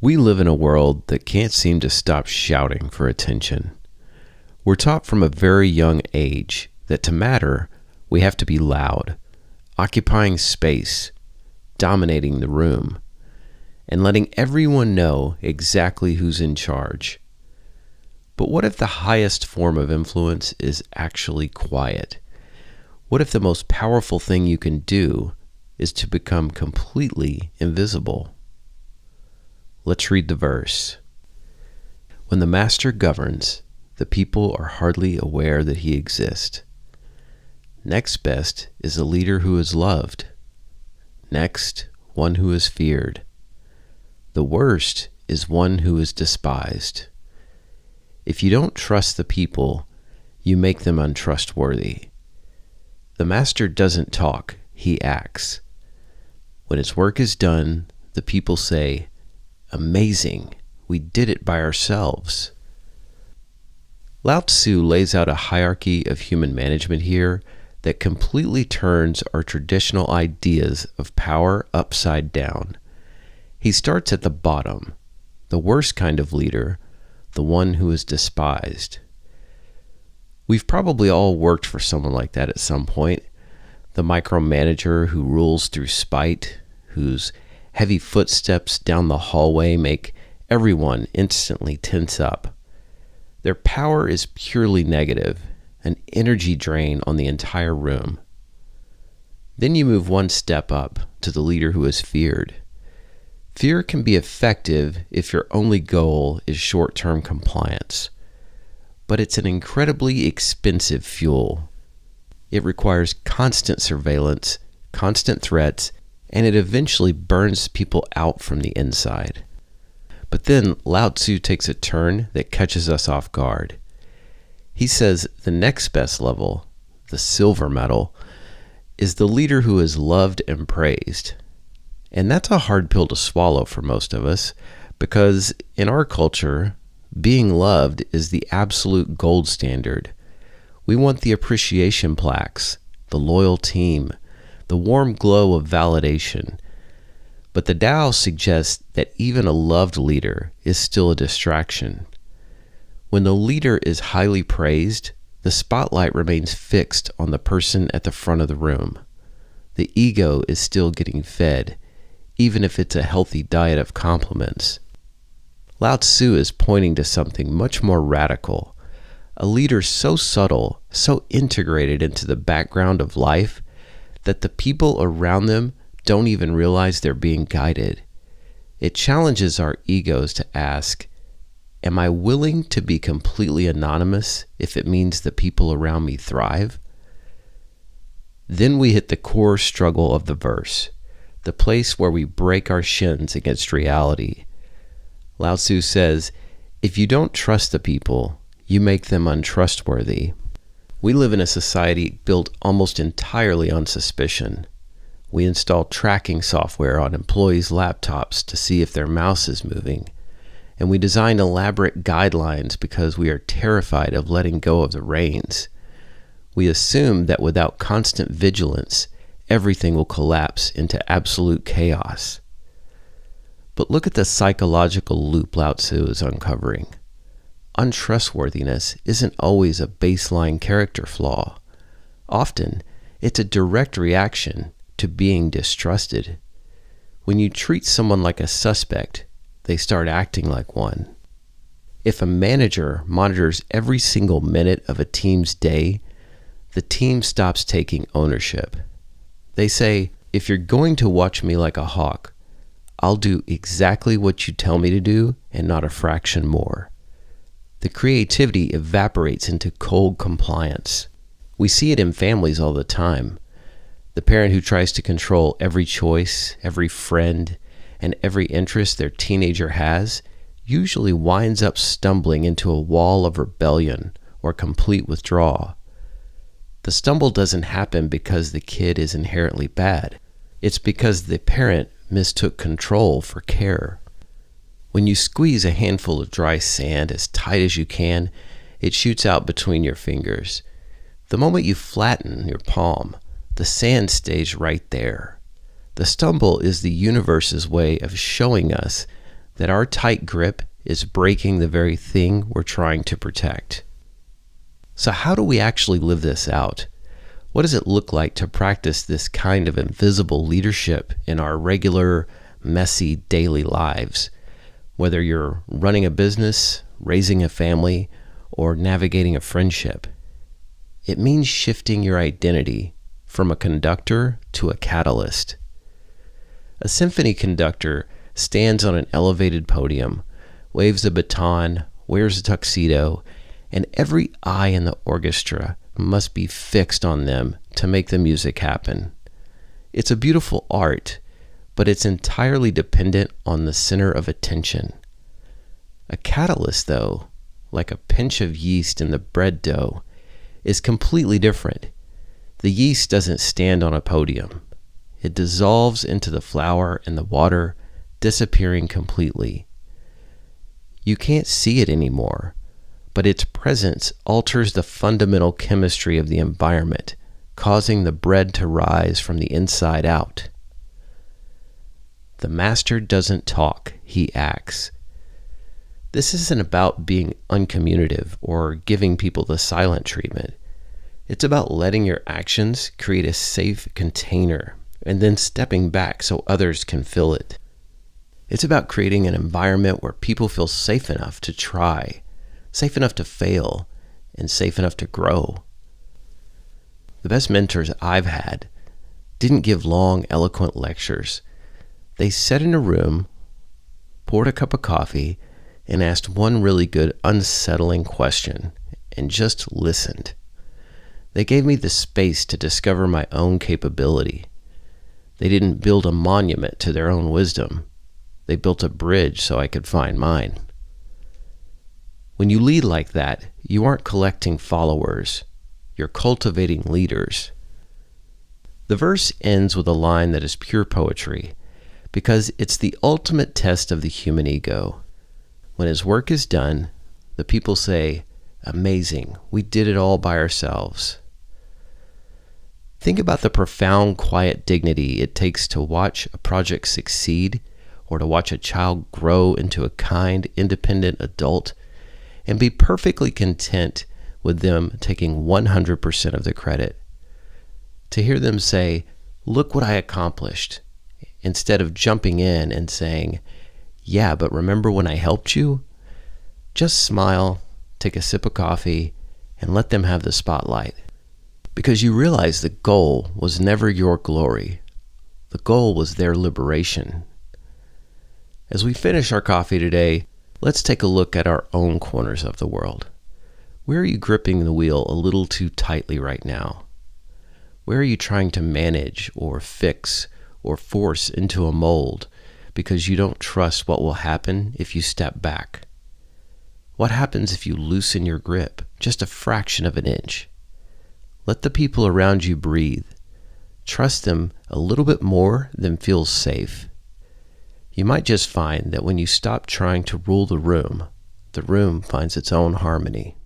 We live in a world that can't seem to stop shouting for attention. We're taught from a very young age that to matter, we have to be loud, occupying space, dominating the room, and letting everyone know exactly who's in charge. But what if the highest form of influence is actually quiet? What if the most powerful thing you can do is to become completely invisible? Let's read the verse. When the master governs, the people are hardly aware that he exists. Next best is a leader who is loved. Next, one who is feared. The worst is one who is despised. If you don't trust the people, you make them untrustworthy. The master doesn't talk, he acts. When his work is done, the people say, "Amazing, we did it by ourselves." Lao Tzu lays out a hierarchy of human management here that completely turns our traditional ideas of power upside down. He starts at the bottom, the worst kind of leader, the one who is despised. We've probably all worked for someone like that at some point. The micromanager who rules through spite, whose heavy footsteps down the hallway make everyone instantly tense up. Their power is purely negative, an energy drain on the entire room. Then you move one step up to the leader who is feared. Fear can be effective if your only goal is short-term compliance, but it's an incredibly expensive fuel. It requires constant surveillance, constant threats, and it eventually burns people out from the inside. But then Lao Tzu takes a turn that catches us off guard. He says the next best level, the silver medal, is the leader who is loved and praised. And that's a hard pill to swallow for most of us, because in our culture, being loved is the absolute gold standard. We want the appreciation plaques, the loyal team, the warm glow of validation. But the Tao suggests that even a loved leader is still a distraction. When the leader is highly praised, the spotlight remains fixed on the person at the front of the room. The ego is still getting fed, even if it's a healthy diet of compliments. Lao Tzu is pointing to something much more radical. A leader so subtle, so integrated into the background of life, that the people around them don't even realize they're being guided. It challenges our egos to ask, am I willing to be completely anonymous if it means the people around me thrive? Then we hit the core struggle of the verse, the place where we break our shins against reality. Lao Tzu says, if you don't trust the people, you make them untrustworthy. We live in a society built almost entirely on suspicion. We install tracking software on employees' laptops to see if their mouse is moving. And we design elaborate guidelines because we are terrified of letting go of the reins. We assume that without constant vigilance, everything will collapse into absolute chaos. But look at the psychological loop Lao Tzu is uncovering. Untrustworthiness isn't always a baseline character flaw. Often, it's a direct reaction to being distrusted. When you treat someone like a suspect, they start acting like one. If a manager monitors every single minute of a team's day, the team stops taking ownership. They say, if you're going to watch me like a hawk, I'll do exactly what you tell me to do and not a fraction more. The creativity evaporates into cold compliance. We see it in families all the time. The parent who tries to control every choice, every friend, and every interest their teenager has usually winds up stumbling into a wall of rebellion or complete withdrawal. The stumble doesn't happen because the kid is inherently bad. It's because the parent mistook control for care. When you squeeze a handful of dry sand as tight as you can, it shoots out between your fingers. The moment you flatten your palm, the sand stays right there. The stumble is the universe's way of showing us that our tight grip is breaking the very thing we're trying to protect. So how do we actually live this out? What does it look like to practice this kind of invisible leadership in our regular, messy daily lives? Whether you're running a business, raising a family, or navigating a friendship. It means shifting your identity from a conductor to a catalyst. A symphony conductor stands on an elevated podium, waves a baton, wears a tuxedo, and every eye in the orchestra must be fixed on them to make the music happen. It's a beautiful art, but it's entirely dependent on the center of attention. A catalyst, though, like a pinch of yeast in the bread dough, is completely different. The yeast doesn't stand on a podium. It dissolves into the flour and the water, disappearing completely. You can't see it anymore, but its presence alters the fundamental chemistry of the environment, causing the bread to rise from the inside out. The master doesn't talk, he acts. This isn't about being uncommunicative or giving people the silent treatment. It's about letting your actions create a safe container and then stepping back so others can fill it. It's about creating an environment where people feel safe enough to try, safe enough to fail, and safe enough to grow. The best mentors I've had didn't give long, eloquent lectures. They sat in a room, poured a cup of coffee, and asked one really good, unsettling question, and just listened. They gave me the space to discover my own capability. They didn't build a monument to their own wisdom. They built a bridge so I could find mine. When you lead like that, you aren't collecting followers. You're cultivating leaders. The verse ends with a line that is pure poetry, because it's the ultimate test of the human ego. When his work is done, the people say, "Amazing, we did it all by ourselves." Think about the profound, quiet dignity it takes to watch a project succeed or to watch a child grow into a kind, independent adult and be perfectly content with them taking 100% of the credit. To hear them say, "Look what I accomplished," instead of jumping in and saying, "Yeah, but remember when I helped you?" Just smile, take a sip of coffee, and let them have the spotlight. Because you realize the goal was never your glory. The goal was their liberation. As we finish our coffee today, let's take a look at our own corners of the world. Where are you gripping the wheel a little too tightly right now? Where are you trying to manage or fix or force into a mold because you don't trust what will happen if you step back? What happens if you loosen your grip just a fraction of an inch? Let the people around you breathe. Trust them a little bit more than feels safe. You might just find that when you stop trying to rule the room finds its own harmony.